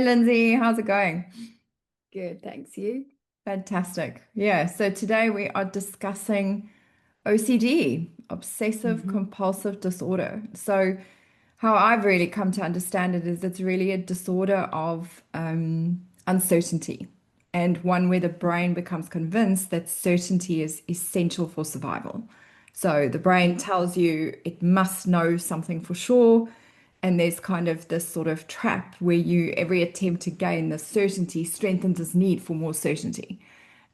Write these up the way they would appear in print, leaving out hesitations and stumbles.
Hey Lindsay, how's it going? Good, thanks you. Fantastic. Yeah, so today we are discussing OCD, obsessive Hmm. compulsive disorder. So, how I've really come to understand it is it's really a disorder of uncertainty, and one where the brain becomes convinced that certainty is essential for survival. So, the brain tells you it must know something for sure. And there's kind of this sort of trap where every attempt to gain the certainty strengthens this need for more certainty.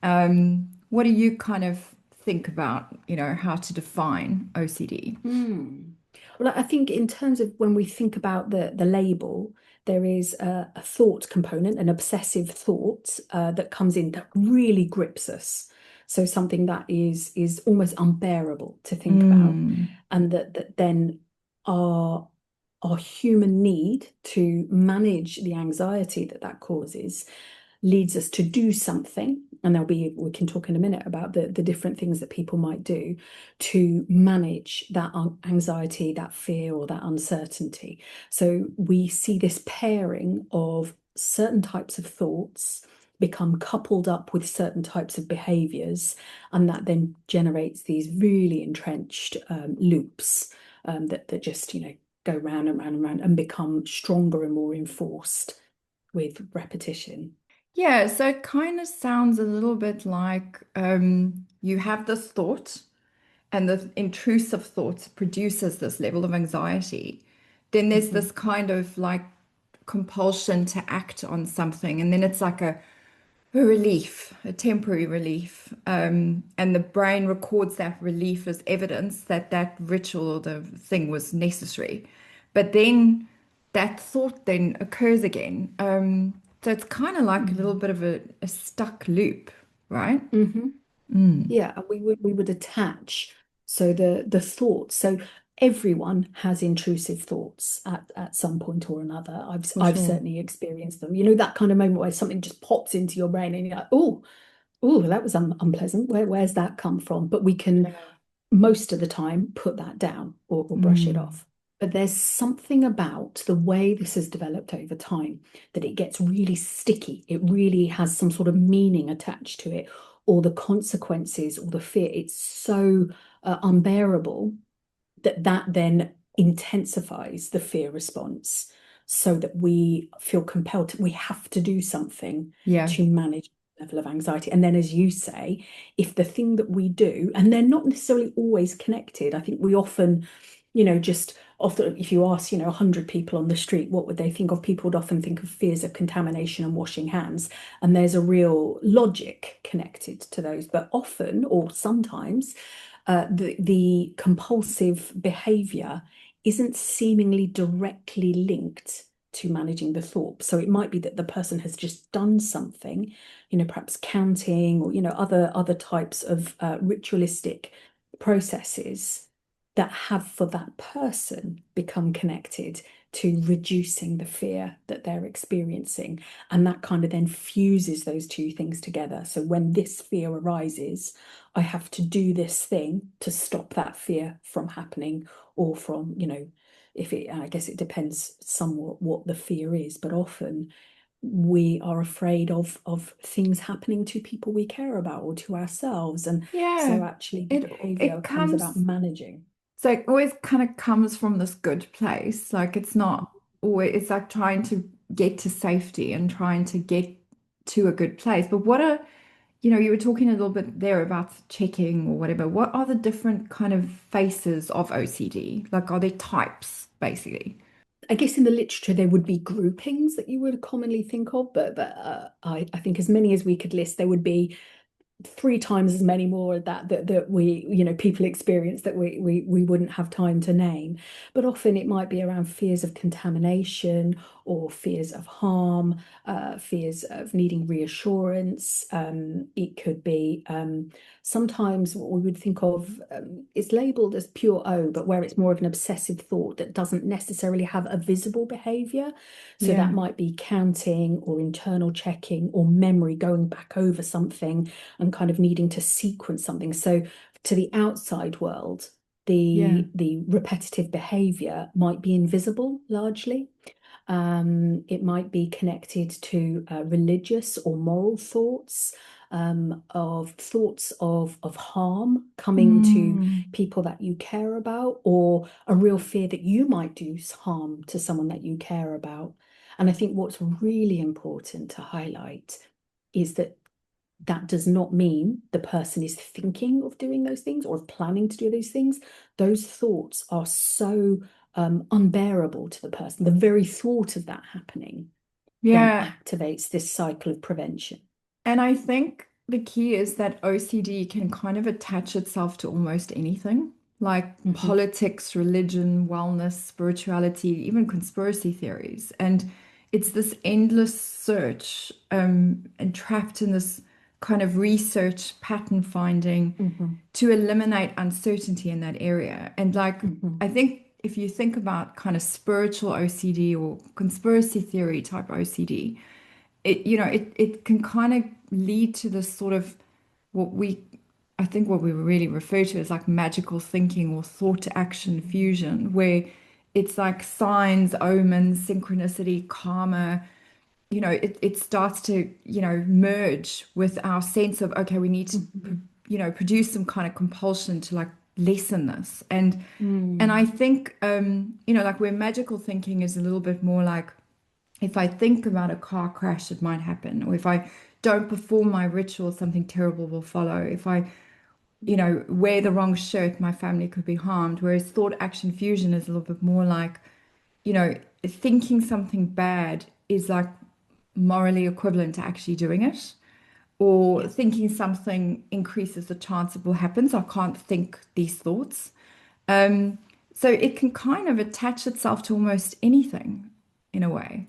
What do you kind of think about, how to define OCD? Hmm. Well, I think in terms of when we think about the label, there is a thought component, an obsessive thought that comes in that really grips us. So something that is almost unbearable to think about, Mm, and that then our our human need to manage the anxiety that causes leads us to do something. And we can talk in a minute about the different things that people might do to manage that anxiety, that fear, or that uncertainty. So we see this pairing of certain types of thoughts become coupled up with certain types of behaviors, and that then generates these really entrenched loops that just, go round and round and round and become stronger and more enforced with repetition. yeah, so it kind of sounds a little bit like you have this thought, and the intrusive thought produces this level of anxiety. Then there's Mhm. this kind of like compulsion to act on something, and then it's like a relief, a temporary relief. And the brain records that relief as evidence that that ritual or the thing was necessary. But then that thought then occurs again. So it's kind of like a little Mm. bit of a stuck loop, right? Mhm. Mm, Yeah, and we would attach the thoughts. So everyone has intrusive thoughts at some point or another. for I've sure. certainly experienced them. You know, that kind of moment where something just pops into your brain and you're like, oh, that was unpleasant. Where's that come from? But we can Yeah. most of the time put that down or brush it Mm, off. But there's something about the way this has developed over time that it gets really sticky. It really has some sort of meaning attached to it, or the consequences or the fear. It's so unbearable that then intensifies the fear response so that we feel compelled we have to do something yeah. to manage the level of anxiety. And then, as you say, if the thing that we do, and they're not necessarily always connected, I think we often, just often, if you ask, 100 people on the street, what would they think of? People would often think of fears of contamination and washing hands. And there's a real logic connected to those. But often, or sometimes, the compulsive behavior isn't seemingly directly linked to managing the thought. So it might be that the person has just done something, perhaps counting or, other types of ritualistic processes that have for that person become connected to reducing the fear that they're experiencing. And that kind of then fuses those two things together. So when this fear arises, I have to do this thing to stop that fear from happening, or from, if it, I guess it depends somewhat what the fear is, but often we are afraid of things happening to people we care about or to ourselves. And so Yeah. actually the It behavior it comes about comes managing. So it always kind of comes from this good place. Like it's not always, it's like trying to get to safety and trying to get to a good place. But you were talking a little bit there about checking or whatever. What are the different kind of faces of OCD? Like, are there types, basically? I guess in the literature there would be groupings that you would commonly think of, but I think as many as we could list, there would be three times as many more of that we, people experience that we wouldn't have time to name. But often it might be around fears of contamination or fears of harm, fears of needing reassurance. It could be sometimes what we would think of, is labeled as pure O, but where it's more of an obsessive thought that doesn't necessarily have a visible behavior. So that Yeah. might be counting or internal checking or memory, going back over something and kind of needing to sequence something. So to the outside world, Yeah. the repetitive behavior might be invisible largely. It might be connected to religious or moral thoughts, of thoughts of harm coming to Mm. people that you care about, or a real fear that you might do harm to someone that you care about. And I think what's really important to highlight is that that does not mean the person is thinking of doing those things or planning to do those things. Those thoughts are so unbearable to the person. The very thought of that happening then Yeah. activates this cycle of prevention. And I think the key is that OCD can kind of attach itself to almost anything, like Mhm, politics, religion, wellness, spirituality, even conspiracy theories. And it's this endless search, and trapped in this kind of research pattern finding mhm, to eliminate uncertainty in that area. And like, mhm, I think if you think about kind of spiritual OCD or conspiracy theory type OCD, it can kind of lead to this sort of what we I think what we really refer to as like magical thinking or thought to action fusion, where it's like signs, omens, synchronicity, karma, it starts to, merge with our sense of, okay, we need to, mhm, produce some kind of compulsion to like lessen this. And I mm, think, like where magical thinking is a little bit more like, if I think about a car crash, it might happen. Or if I don't perform my ritual, something terrible will follow. If I, wear the wrong shirt, my family could be harmed. Whereas thought action fusion is a little bit more like, you know, thinking something bad is like morally equivalent to actually doing it. Or yeah. thinking something increases the chance it will happen. So I can't think these thoughts. Um, so it can kind of attach itself to almost anything in a way.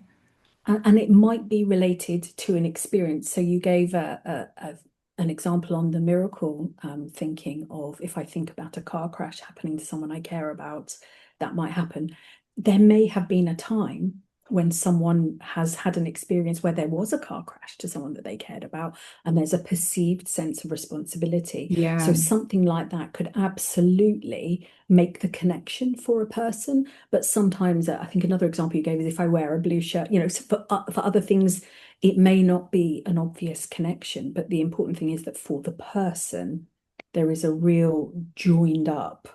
And it might be related to an experience. So you gave an example on the miracle thinking of, if I think about a car crash happening to someone I care about, that might happen. There may have been a time when someone has had an experience where there was a car crash to someone that they cared about, and there's a perceived sense of responsibility. So Yeah. something like that could absolutely make the connection for a person. But sometimes, I think another example you gave is if I wear a blue shirt, so for other things, it may not be an obvious connection. But the important thing is that for the person, there is a real joined up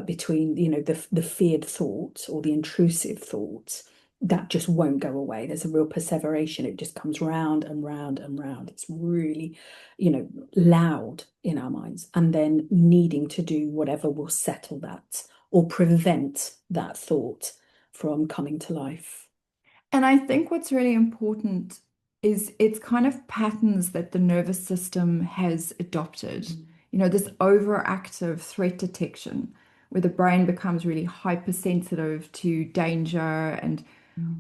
between, the feared thought or the intrusive thought that just won't go away. There's a real perseveration. It just comes round and round and round. It's really, loud in our minds, and then needing to do whatever will settle that or prevent that thought from coming to life. And I think what's really important is it's kind of patterns that the nervous system has adopted. This overactive threat detection, where the brain becomes really hypersensitive to danger and Mm.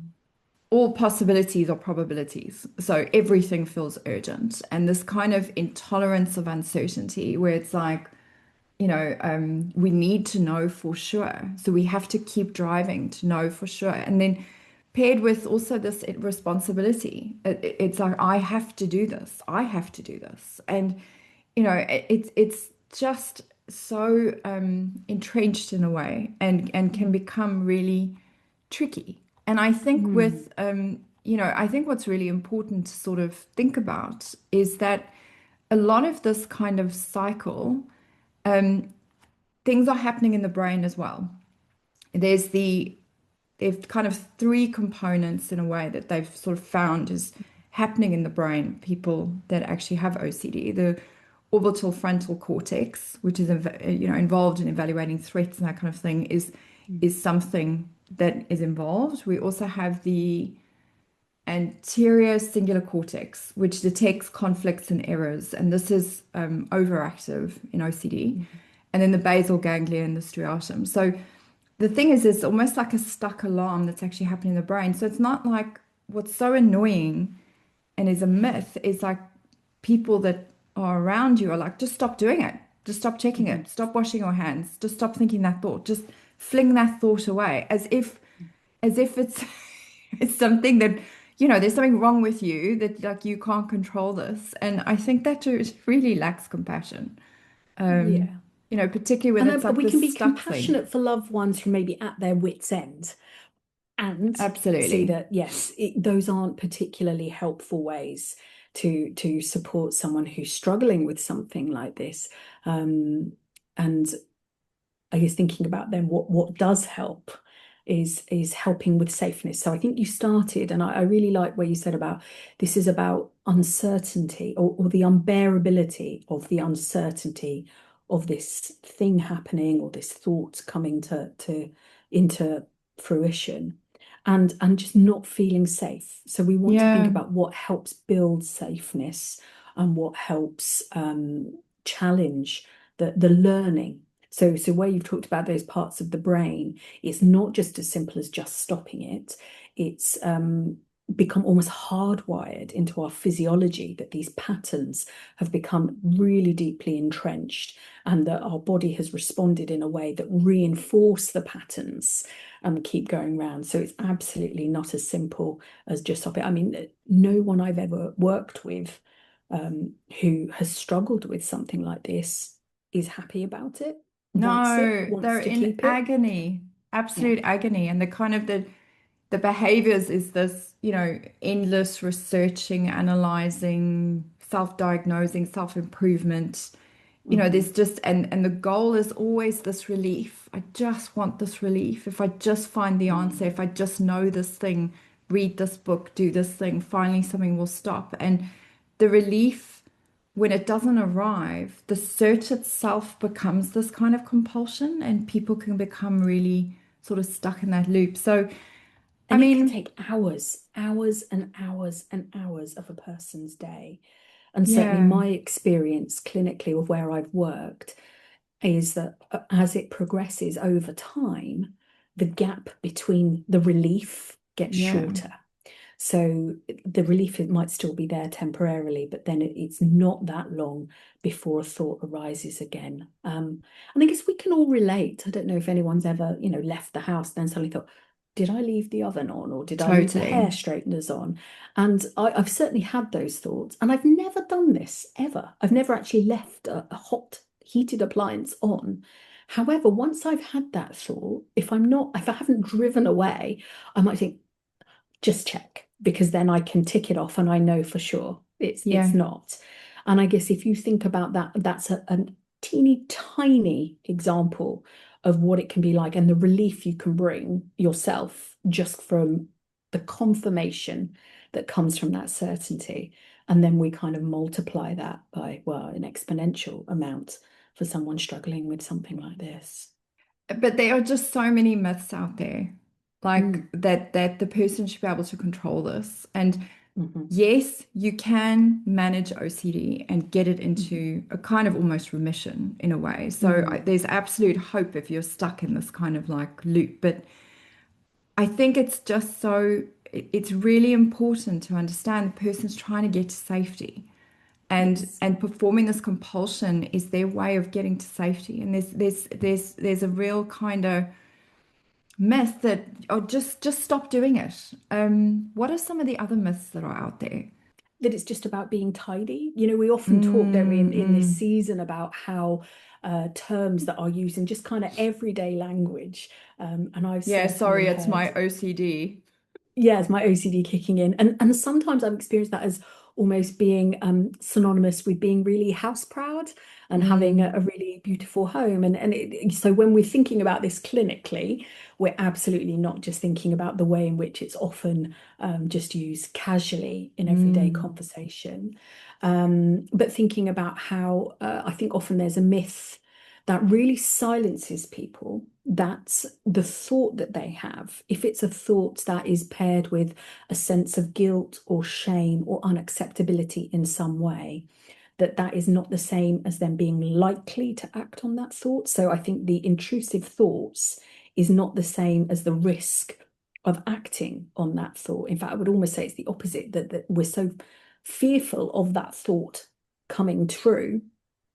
all possibilities or probabilities. So everything feels urgent. And this kind of intolerance of uncertainty, where it's like, we need to know for sure. So we have to keep driving to know for sure. And then paired with also this responsibility, it's like, I have to do this. I have to do this. And, it's just so entrenched in a way and can become really tricky. And I think Mm. with, I think what's really important to sort of think about is that a lot of this kind of cycle, um, things are happening in the brain as well. There's they've kind of three components in a way that they've sort of found is happening in the brain, people that actually have OCD. The orbital frontal cortex, which is involved in evaluating threats and that kind of thing, is something that is involved. We also have the anterior cingulate cortex, which detects conflicts and errors, and this is overactive in OCD, Mm. and then the basal ganglia and the striatum. So the thing is, it's almost like a stuck alarm that's actually happening in the brain. So it's not like what's so annoying and is a myth is like people that are around you are like, just stop doing it. Just stop checking Mhm. it. Stop washing your hands. Just stop thinking that thought. Just fling that thought away as if it's it's something that, there's something wrong with you that like you can't control this. And I think that just really lacks compassion. Um, Yeah. particularly when And it's like we can this be stuck thing. compassionate for loved ones who may be at their wits' end, and see Absolutely. that, yes, those aren't particularly helpful ways to support someone who's struggling with something like this. And I guess thinking about then what does help is helping with safeness. So I think you started, and I really like where you said about this is about uncertainty, or the unbearability of the uncertainty of this thing happening, or this thought coming to into fruition, and just not feeling safe. So we want to think Yeah. about what helps build safeness, and what helps challenge the learning. So where you've talked about those parts of the brain, it's not just as simple as just stopping it. It's become almost hardwired into our physiology, that these patterns have become really deeply entrenched, and that our body has responded in a way that reinforce the patterns and keep going round. So it's absolutely not as simple as just stop it. I mean, no one I've ever worked with who has struggled with something like this is happy about it, No, wants they're to in keep it. agony, Yeah. absolute agony. And the kind of the behaviors is this, endless researching, analyzing, self-diagnosing, self-improvement. There's Hmm. just and the goal is always this relief. I just want this relief. If I just find the answer, Mm. if I just know this thing, read this book, do this thing, finally something will stop. And the relief, when it doesn't arrive, the search itself becomes this kind of compulsion, and people can become really sort of stuck in that loop. So, I And it can mean, take hours, hours and hours and hours of a person's day. And certainly yeah, my experience clinically of where I've worked is that as it progresses over time, the gap between the relief gets yeah, shorter. So the relief, it might still be there temporarily, but then it's not that long before a thought arises again. And I guess we can all relate. I don't know if anyone's ever, left the house, then suddenly thought, did I leave the oven on, or did I leave the hair totally. straighteners on? And I've certainly had those thoughts, and I've never done this ever. I've never actually left a hot heated appliance on. However, once I've had that thought, if I haven't driven away, I might think, just check, because then I can tick it off and I know for sure it's Yeah. not. And I guess if you think about that, that's a teeny tiny example of what it can be like, and the relief you can bring yourself just from the confirmation that comes from that certainty. And then we kind of multiply that by, well, an exponential amount for someone struggling with something like this. But there are just so many myths out there, like Mm. that the person should be able to control this. And Hmm. yes, you can manage OCD and get it Hmm. into a kind of almost remission in a way. So Mm. there's absolute hope if you're stuck in this kind of like loop. But I think it's just it's really important to understand the person's trying to get to safety. Yes. And performing this compulsion is their way of getting to safety. And there's a real kind of myth that, oh, just stop doing it. What are some of the other myths that are out there? That it's just about being tidy. We often talk, don't we, Mm, in this mm. season about how terms that are used in just kind of everyday language. And I've Yeah, certainly sorry, it's heard, my OCD. yeah, it's my OCD kicking in. And sometimes I've experienced that as almost being synonymous with being really house proud and having a Mm, really beautiful home. So when we're thinking about this clinically, we're absolutely not just thinking about the way in which it's often just used casually in everyday mm. conversation. But thinking about how I think often there's a myth that really silences people, that the thought that they have, if it's a thought that is paired with a sense of guilt or shame or unacceptability in some way, that is not the same as them being likely to act on that thought. So I think the intrusive thoughts is not the same as the risk of acting on that thought. In fact, I would almost say it's the opposite, that we're so fearful of that thought coming true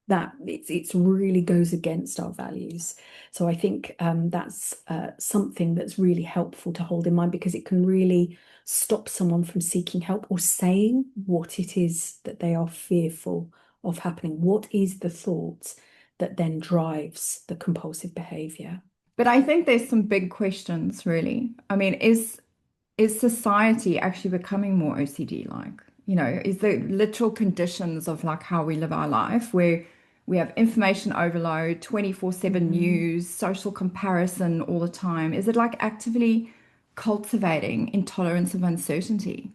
that it's really goes against our values. So I think that's something that's really helpful to hold in mind, because it can really stop someone from seeking help or saying what it is that they are fearful of happening. What is the thought that then drives the compulsive behavior? But I think there's some big questions, really. I mean, is society actually becoming more OCD like? You know, is the literal conditions of like how we live our life where we have information overload, 24/7 Mm. news, social comparison all the time? Is it like actively cultivating intolerance of uncertainty?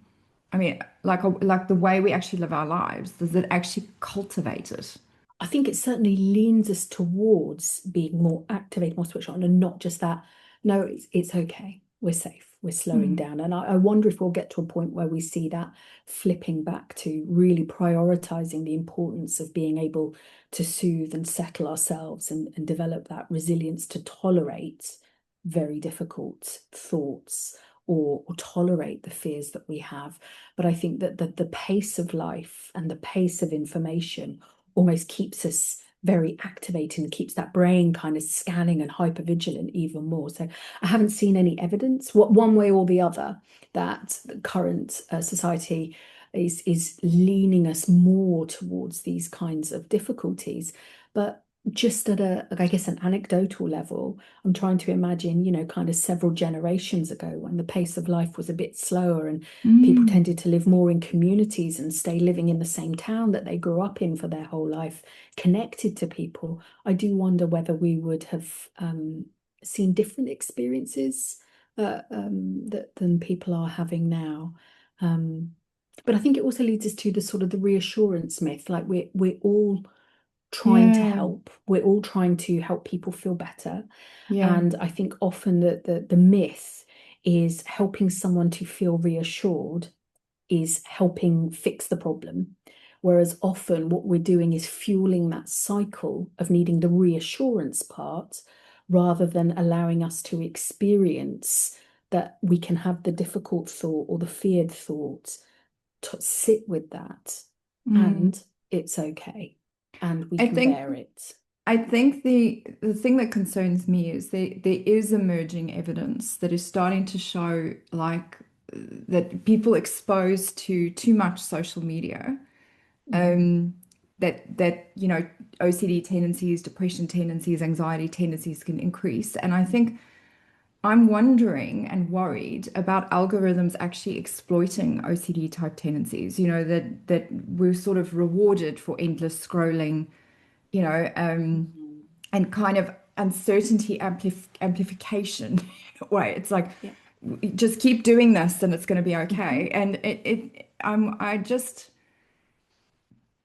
I mean, like the way we actually live our lives, does it actually cultivate it? I think it certainly leans us towards being more activated, more switched on, and not just that, no, it's okay. We're safe. We're slowing Mm. down. And I wonder if we'll get to a point where we see that flipping back to really prioritizing the importance of being able to soothe and settle ourselves and develop that resilience to tolerate very difficult thoughts or tolerate the fears that we have. But I think that the pace of life and the pace of information almost keeps us very activated and keeps that brain kind of scanning and hyper vigilant even more. So I haven't seen any evidence, what one way or the other, that the current society is leaning us more towards these kinds of difficulties. But just at I guess, an anecdotal level, I'm trying to imagine, kind of several generations ago when the pace of life was a bit slower and people Mm. tended to live more in communities and stay living in the same town that they grew up in for their whole life, connected to people. I do wonder whether we would have seen different experiences than people are having now. Um, but I think it also leads us to the sort of the reassurance myth, like we're all trying to Yeah, help. We're all trying to help people feel better. yeah. And I think often the myth is helping someone to feel reassured is helping fix the problem. Whereas often what we're doing is fueling that cycle of needing the reassurance part rather than allowing us to experience that we can have the difficult thought or the feared thought, to sit with that, Mm. and it's okay and we I can think bear it. I think the thing that concerns me is there is emerging evidence that is starting to show like that people exposed to too much social media, Mm. um, that you know OCD tendencies, depression tendencies, anxiety tendencies can increase. And I think I'm wondering and worried about algorithms actually exploiting OCD type tendencies. You know that we're sort of rewarded for endless scrolling, you know, Mhm. and kind of uncertainty amplification in a way. It's like Yeah. just keep doing this and it's going to be okay. Mhm. And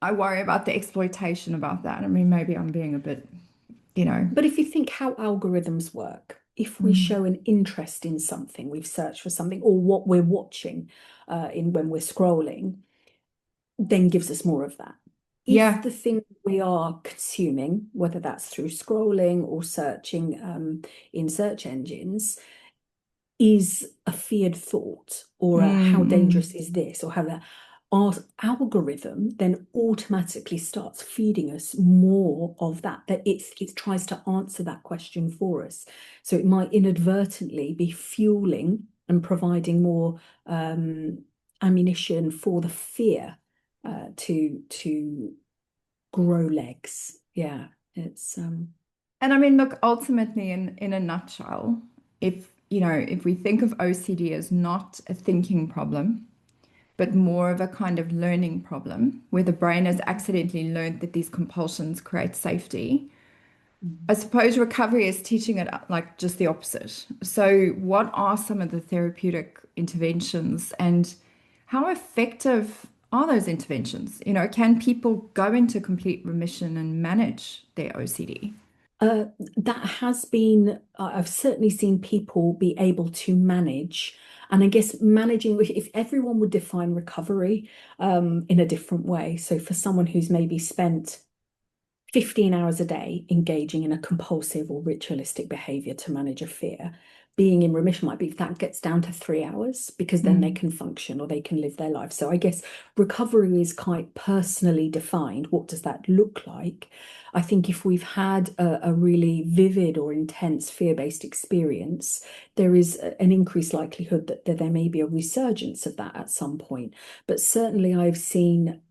I worry about the exploitation about that. I mean, maybe I'm being a bit, you know. But if you think how algorithms work, if we Mm. show an interest in something, we've searched for something, or what we're watching in when we're scrolling, then gives us more of that. If Yeah. the thing we are consuming, whether that's through scrolling or searching in search engines, is a feared thought or a how Mm-mm. dangerous is this or how that our algorithm then automatically starts feeding us more of that it tries to answer that question for us, so it might inadvertently be fueling and providing more ammunition for the fear to grow legs. Yeah, it's And I mean, look, ultimately, in a nutshell, if you know, if we think of OCD as not a thinking problem, but more of a kind of learning problem where the brain has accidentally learned that these compulsions create safety. I suppose recovery is teaching it like just the opposite. So, what are some of the therapeutic interventions and how effective are those interventions? You know, can people go into complete remission and manage their OCD? Uh, that has been, I've certainly seen people be able to manage. And I guess managing, if everyone would define recovery in a different way. So for someone who's maybe spent 15 hours a day engaging in a compulsive or ritualistic behavior to manage a fear, being in remission might be if that gets down to 3 hours, because then they Mm. can function or they can live their life. So I guess recovery is quite personally defined. What does that look like? I think if we've had a really vivid or intense fear-based experience, there is an increased likelihood that there may be a resurgence of that at some point. But certainly I've seen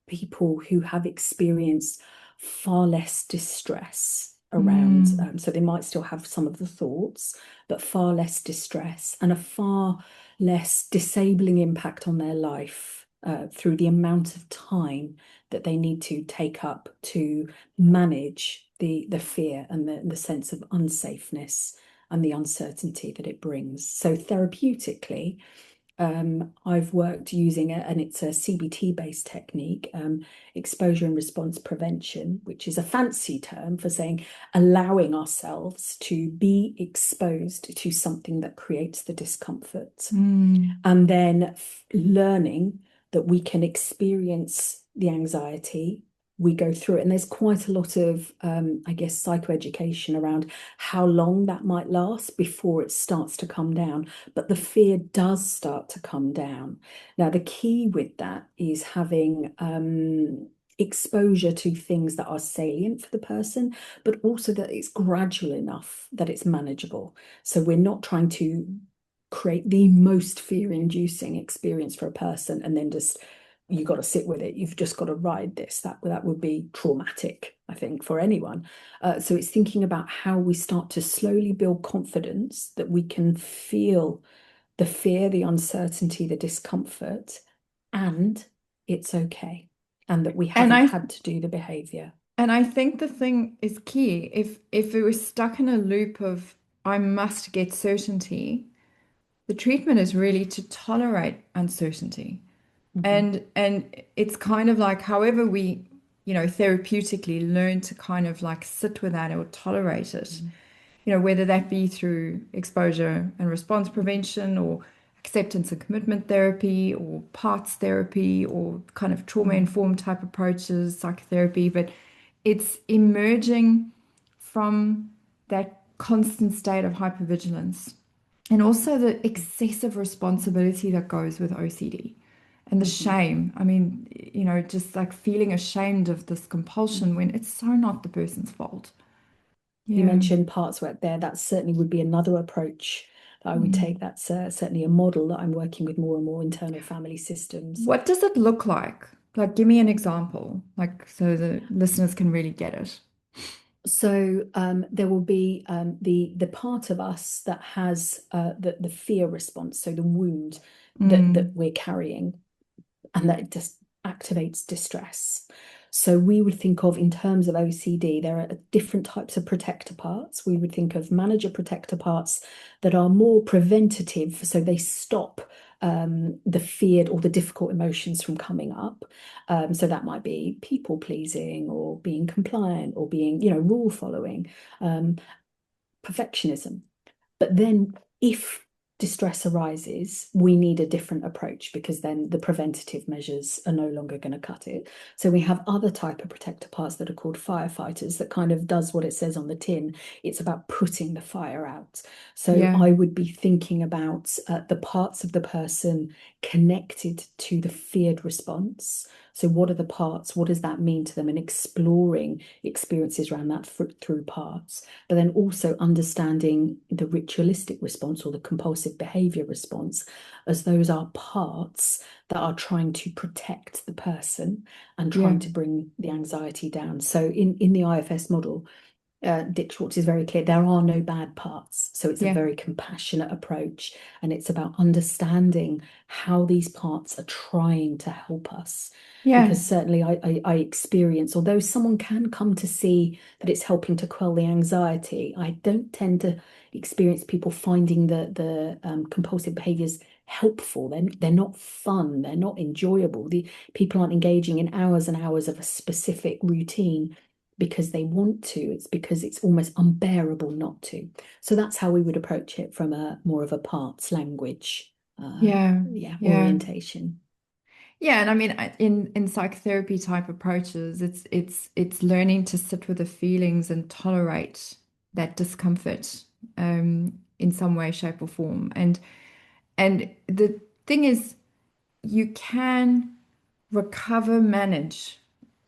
people who have experienced far less distress around. Mm. So they might still have some of the thoughts, but far less distress and a far less disabling impact on their life through the amount of time that they need to take up to manage the fear and the sense of unsafeness and the uncertainty that it brings. So therapeutically, I've worked using it, and it's a CBT based technique, exposure and response prevention, which is a fancy term for saying allowing ourselves to be exposed to something that creates the discomfort, Mm. and then learning that we can experience the anxiety. We go through it, and there's quite a lot of, I guess, psychoeducation around how long that might last before it starts to come down. But the fear does start to come down. Now, the key with that is having exposure to things that are salient for the person, but also that it's gradual enough that it's manageable. So we're not trying to create the most fear-inducing experience for a person and then just you got to sit with it. You've just got to ride this. That would be traumatic, I think, for anyone. So it's thinking about how we start to slowly build confidence that we can feel the fear, the uncertainty, the discomfort, and it's okay, and that we And haven't I had to do the behavior. and I think the thing is key. If we were stuck in a loop of I must get certainty, the treatment is really to tolerate uncertainty. Mhm. And it's kind of like however we, therapeutically learn to kind of like sit with that or tolerate it, Mhm. whether that be through exposure and response prevention or acceptance and commitment therapy or parts therapy or kind of Mhm. trauma-informed type approaches, psychotherapy, but it's emerging from that constant state of hypervigilance and also the excessive responsibility that goes with OCD and the Mhm. shame. I mean, just like feeling ashamed of this compulsion Mhm. when it's so not the person's fault. You Yeah. mentioned parts work there. That certainly would be another approach that I would take. Mm. That's certainly a model that I'm working with more and more internal family systems. What does it look like? Like, give me an example, like, so the listeners can really get it. So there will be the part of us that has the fear response, so the wound that Mm. we're carrying, and that it just activates distress. So we would think of, in terms of OCD, there are different types of protector parts. We would think of manager protector parts that are more preventative, so they stop the feared or the difficult emotions from coming up. So that might be people pleasing or being compliant or being, rule following, um, perfectionism. But then, if distress arises, we need a different approach because then the preventative measures are no longer going to cut it. So we have other type of protector parts that are called firefighters that kind of does what it says on the tin. It's about putting the fire out. So Yeah. I would be thinking about the parts of the person connected to the feared response. So what are the parts? What does that mean to them? And exploring experiences around that through parts, but then also understanding the ritualistic response or the compulsive behavior response, as those are parts that are trying to protect the person and Yeah. trying to bring the anxiety down. So in the IFS model, Dick Schwartz is very clear there are no bad parts. So it's a Yeah. very compassionate approach, and it's about understanding how these parts are trying to help us. Yeah. Because certainly I experience, although someone can come to see that it's helping to quell the anxiety, I don't tend to experience people finding the compulsive behaviors helpful. They're not fun, they're not enjoyable. The people aren't engaging in hours and hours of a specific routine because they want to. It's because it's almost unbearable not to. So that's how we would approach it from a more of a parts language, Yeah. yeah, Yeah. orientation. Yeah, and I mean, in psychotherapy type approaches, it's learning to sit with the feelings and tolerate that discomfort in some way, shape, or form. And the thing is, you can recover, manage,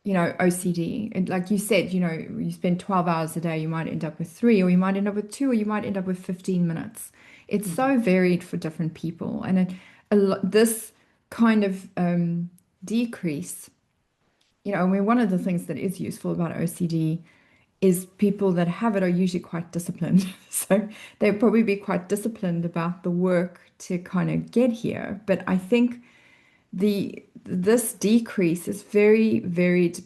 OCD. And like you said, you spend 12 hours a day, you might end up with three, or you might end up with two, or you might end up with 15 minutes. It's Mhm. so varied for different people. And this kind of decrease, I mean, one of the things that is useful about OCD is people that have it are usually quite disciplined. So they'll probably be quite disciplined about the work to kind of get here. But I think this decrease is very varied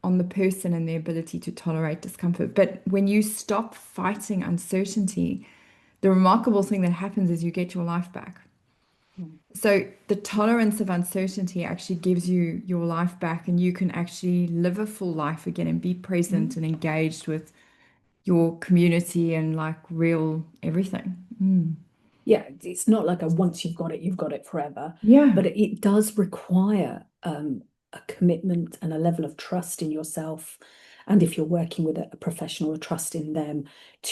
on the person and their ability to tolerate discomfort. But when you stop fighting uncertainty, the remarkable thing that happens is you get your life back. Mm. So the tolerance of uncertainty actually gives you your life back, and you can actually live a full life again and be present Mm. and engaged with your community and like real everything. Mm. Yeah, it's not like a once you've got it forever, Yeah, but it does require a commitment and a level of trust in yourself. And if you're working with a professional, a trust in them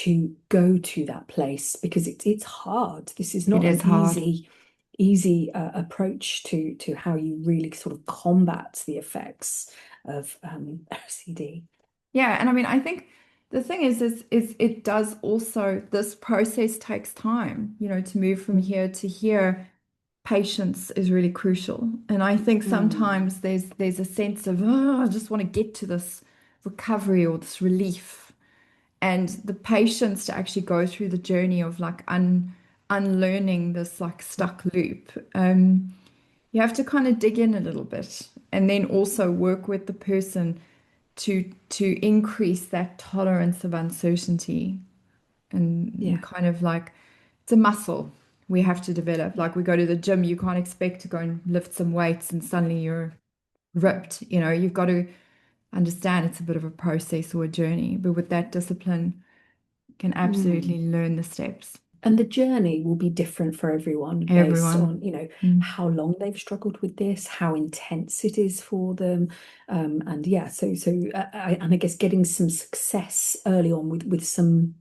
to go to that place because it's hard. This is it not is an hard. easy approach to how you really sort of combat the effects of OCD. Yeah, and I mean, I think the thing is it does also, this process takes time, to move from Mm. here to here. Patience is really crucial. And I think Mm. sometimes there's a sense of, oh, I just want to get to this recovery or this relief. And the patience to actually go through the journey of like unlearning this like stuck loop. You have to kind of dig in a little bit and then also work with the person to increase that tolerance of uncertainty and Yeah, kind of like it's a muscle we have to develop. yeah. Like we go to the gym, you can't expect to go and lift some weights and suddenly you're ripped. You've got to understand it's a bit of a process or a journey, but with that discipline, you can absolutely Mm. learn the steps. And the journey will be different for everyone based on, Everyone. Mm. how long they've struggled with this, how intense it is for them. And yeah, and I guess getting some success early on with some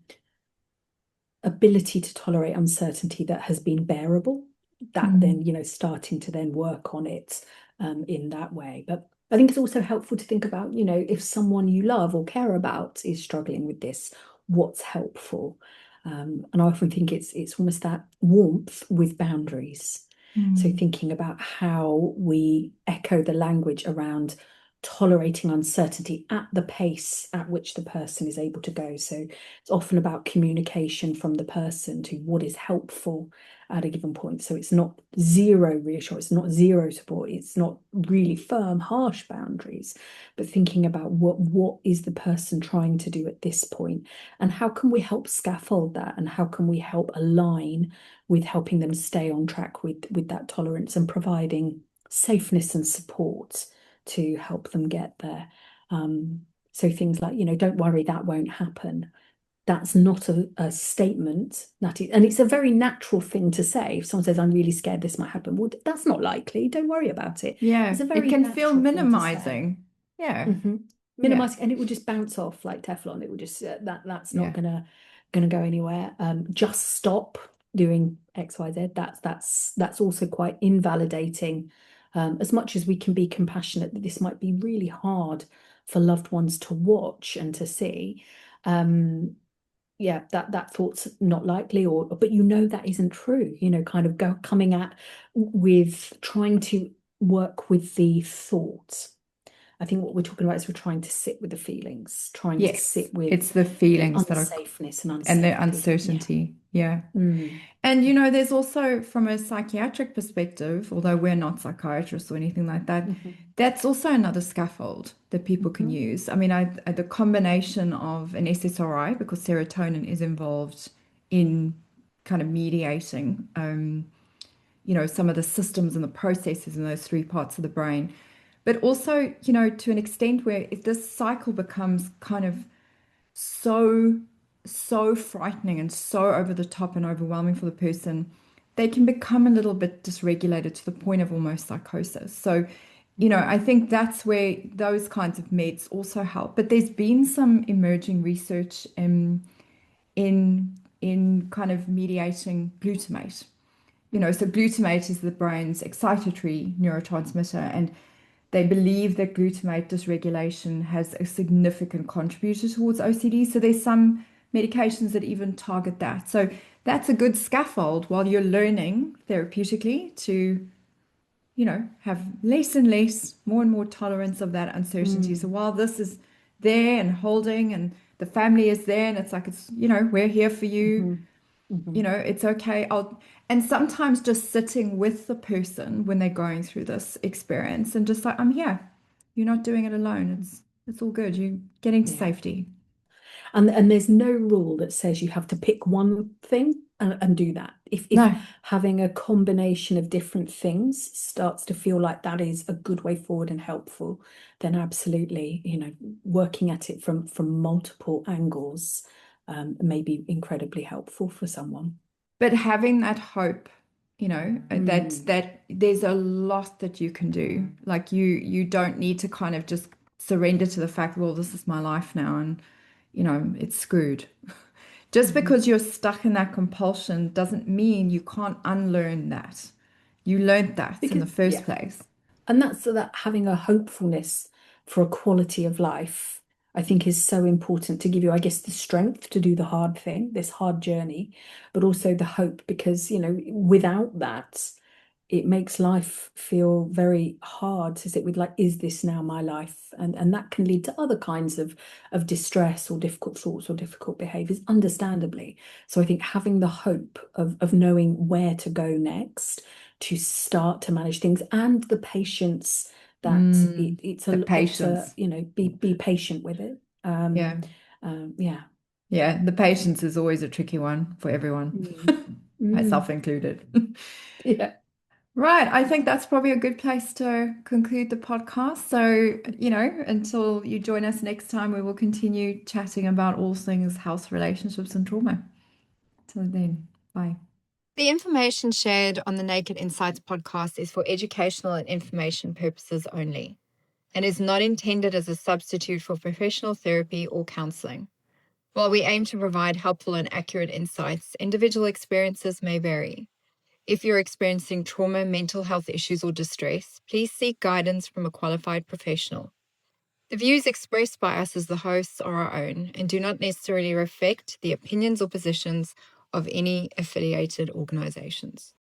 ability to tolerate uncertainty that has been bearable, that then, Mm. starting to then work on it in that way. But I think it's also helpful to think about, if someone you love or care about is struggling with this, what's helpful. And I often think it's almost that warmth with boundaries. So Mm. thinking about how we echo the language around tolerating uncertainty at the pace at which the person is able to go. So it's often about communication from the person to what is helpful at a given point. So it's not zero reassurance, it's not zero support, it's not really firm, harsh boundaries, but thinking about what is the person trying to do at this point, and how can we help scaffold that, and how can we help align with helping them stay on track with that tolerance and providing safeness and support to help them get there. So things like, don't worry, that won't happen. That's not a statement that and it's a very natural thing to say. If someone says, I'm really scared this might happen, well, that's not likely. Don't worry about it. Yeah, It's a it very can feel natural thing to say. minimizing. Yeah, Hmm. yeah, Minimize, and it will just bounce off like Teflon. It will just that's not yeah. gonna go anywhere. Just stop doing XYZ. That's also quite invalidating. As much as we can be compassionate that this might be really hard for loved ones to watch and to see. Yeah, that thought's not likely, or but that isn't true. Kind of coming at with trying to work with the thoughts. I think what we're talking about is we're trying to sit with the feelings, trying to Yes, sit with it's the the feelings that are unsafeness and and the unsafety. Yeah. uncertainty. Yeah. Mm. And there's also from a psychiatric perspective, although we're not psychiatrists or anything like that, Hmm. that's also another scaffold that people can Hmm. use. I mean, the combination of an SSRI, because serotonin is involved in kind of mediating, some of the systems and the processes in those three parts of the brain, but also, to an extent where if this cycle becomes kind of so, so frightening and so over the top and overwhelming for the person, they can become a little bit dysregulated to the point of almost psychosis. So, I think that's where those kinds of meds also help. But there's been some emerging research in kind of mediating glutamate. So glutamate is the brain's excitatory neurotransmitter, and they believe that glutamate dysregulation has a significant contributor towards OCD. So there's some medications that even target that. So that's a good scaffold while you're learning therapeutically to, have less and less, more and more tolerance of that uncertainty. So Mm. while this is there and holding and the family is there and it's like, it's, we're here for you. Hmm. Hmm. It's okay. And sometimes just sitting with the person when they're going through this experience and just like, I'm here. You're not doing it alone. It's all good. You're getting to Yeah. safety. And there's no rule that says you have to pick one thing and do that. If No, having a combination of different things starts to feel like that is a good way forward and helpful, then absolutely, working at it from multiple angles may be incredibly helpful for someone. but having that hope, that Mm. that there's a lot that you can do. Like you don't need to kind of just surrender to the fact, well, this is my life now, and it's screwed. Just Mhm. because you're stuck in that compulsion doesn't mean you can't unlearn that. You learned that in Because the first yeah, place. and that's so that having a hopefulness for a quality of life, I think, is so important to give you, I guess, the strength to do the hard thing, this hard journey, but also the hope, because, without that, it makes life feel very hard to sit with, like, is this now my life? And that can lead to other kinds of distress or difficult thoughts or difficult behaviors, understandably. So I think having the hope of knowing where to go next to start to manage things, and the patience that it's The a patience. be patient with it. Yeah. Yeah. Yeah. The patience is always a tricky one for everyone, Mm. myself Mm. included. Yeah. Right. I think that's probably a good place to conclude the podcast. So, until you join us next time, we will continue chatting about all things health, relationships, and trauma. Till then, bye. The information shared on the Naked Insights podcast is for educational and information purposes only and is not intended as a substitute for professional therapy or counseling. While we aim to provide helpful and accurate insights, individual experiences may vary. If you're experiencing trauma, mental health issues, or distress, please seek guidance from a qualified professional. The views expressed by us as the hosts are our own and do not necessarily reflect the opinions or positions of any affiliated organizations.